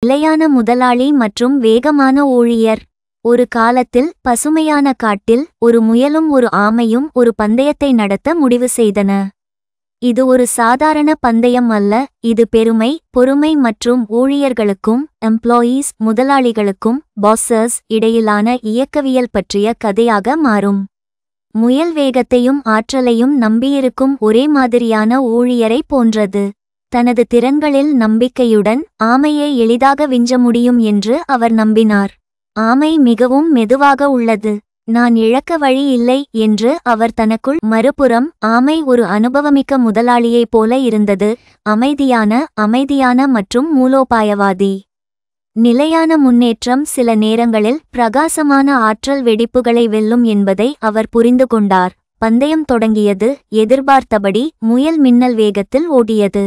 நிலையான முதலாளி மற்றும் வேகமான ஊழியர். ஒரு காலத்தில் பசுமையான காட்டில் ஒரு முயலும் ஒரு ஆமையும் ஒரு பந்தயத்தை நடத்த முடிவு செய்தன. இது ஒரு சாதாரண பந்தயம் அல்ல, இது பெருமை, பொறுமை மற்றும் ஊழியர்களுக்கும் எம்ப்ளாயீஸ் முதலாளிகளுக்கும் பாஸர்ஸ் இடையிலான இயக்கவியல் பற்றிய கதையாக மாறும். முயல் வேகத்தையும் ஆற்றலையும் நம்பியிருக்கும் ஒரே மாதிரியான ஊழியரை போன்றது. தனது திறன்களில் நம்பிக்கையுடன் ஆமையை எளிதாக விஞ்ச முடியும் என்று அவர் நம்பினார். ஆமை மிகவும் மெதுவாக உள்ளது, நான் இழக்க வழி இல்லை என்று அவர் தனக்குள். மறுபுறம் ஆமை ஒரு அனுபவமிக்க முதலாளியைப் போல இருந்தது, அமைதியான மற்றும் மூலோபாயவாதி. நிலையான முன்னேற்றம் சில நேரங்களில் பிரகாசமான ஆற்றல் வெடிப்புகளை வெல்லும் என்பதை அவர் புரிந்து கொண்டார். பந்தயம் தொடங்கியது. எதிர்பார்த்தபடி முயல் மின்னல் வேகத்தில் ஓடியது.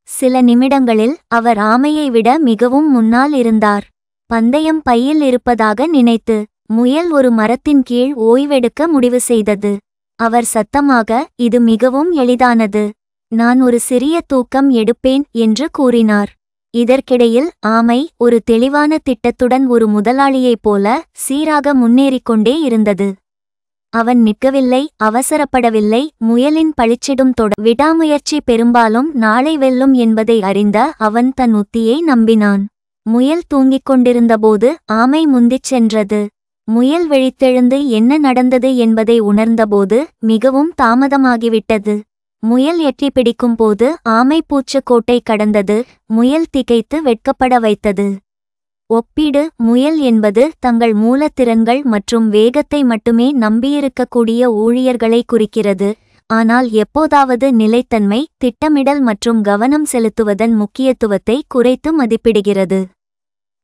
சில நிமிடங்களில் அவர் ஆமையை விட மிகவும் முன்னால் இருந்தார். பந்தயம் பையில் இருப்பதாக நினைத்து முயல் ஒரு மரத்தின் கீழ் ஓய்வெடுக்க முடிவு செய்தது. அவர் சத்தமாக, இது மிகவும் எளிதானது, நான் ஒரு சிறிய தூக்கம் எடுப்பேன் என்று கூறினார். இதற்கிடையில் ஆமை ஒரு தெளிவான திட்டத்துடன் ஒரு முதலாளியைப் போல சீராக முன்னேறிக்கொண்டே இருந்தது. அவன் நிற்கவில்லை, அவசரப்படவில்லை. முயலின் பளிச்சிடும் விடாமுயற்சி பெரும்பாலும் நாளை வெல்லும் என்பதை அறிந்த அவன் தன் உத்தியை நம்பினான். முயல் தூங்கிக் கொண்டிருந்தபோது ஆமை முந்திச் சென்றது. முயல் விழித்தெழுந்து என்ன நடந்தது என்பதை உணர்ந்தபோது மிகவும் தாமதமாகிவிட்டது. முயல் எட்டி பிடிக்கும் போது ஆமை பூச்சக்கோட்டை கடந்தது. முயல் திகைத்து வெட்கப்பட வைத்தது. ஒப்பீடு. முயல் என்பது தங்கள் மூலத்திறன்கள் மற்றும் வேகத்தை மட்டுமே நம்பியிருக்கக்கூடிய ஊழியர்களை குறிக்கிறது, ஆனால் எப்போதாவது நிலைத்தன்மை, திட்டமிடல் மற்றும் கவனம் செலுத்துவதன் முக்கியத்துவத்தை குறைத்து மதிப்பிடுகிறது.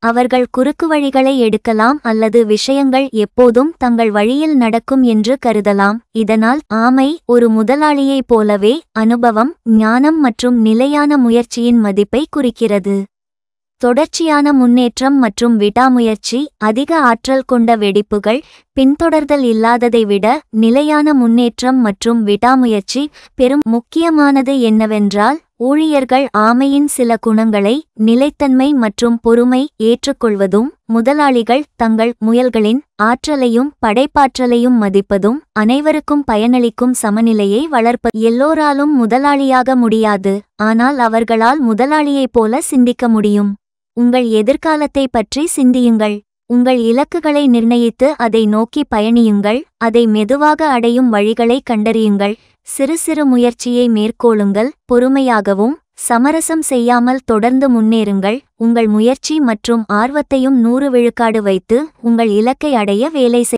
அவர்கள் குறுக்கு வழிகளை எடுக்கலாம் அல்லது விஷயங்கள் எப்போதும் தங்கள் வழியில் நடக்கும் என்று கருதலாம். இதனால் ஆமை ஒரு முதலாளியைப் போலவே அனுபவம், ஞானம் மற்றும் நிலையான முயற்சியின் மதிப்பை குறிக்கிறது. தொடர்ச்சியான முன்னேற்றம் மற்றும் விடாமுயற்சி. அதிக ஆற்றல் கொண்ட வெடிப்புகள் பின்தொடர்தல் இல்லாததை விட நிலையான முன்னேற்றம் மற்றும் விடாமுயற்சி பெரும். முக்கியமானது என்னவென்றால், ஊழியர்கள் ஆமையின் சில குணங்களை, நிலைத்தன்மை மற்றும் பொறுமை, ஏற்றுக்கொள்வதும், முதலாளிகள் தங்கள் முயல்களின் ஆற்றலையும் படைப்பாற்றலையும் மதிப்பதும், அனைவருக்கும் பயனளிக்கும் சமநிலையை வளர்ப்பது. எல்லோராலும் முதலாளியாக முடியாது, ஆனால் அவர்களால் முதலாளியைப் போல சிந்திக்க முடியும். உங்கள் எதிர்காலத்தை பற்றி சிந்தியுங்கள். உங்கள் இலக்குகளை நிர்ணயித்து அதை நோக்கி பயணியுங்கள். அதை மெதுவாக அடையும் வழிகளை கண்டறியுங்கள். சிறு சிறு முயற்சியை மேற்கொள்ளுங்கள். பொறுமையாகவும் சமரசம் செய்யாமல் தொடர்ந்து முன்னேறுங்கள். உங்கள் முயற்சி மற்றும் ஆர்வத்தையும் 100 விழுக்காடு வைத்து உங்கள் இலக்கை அடைய வேலை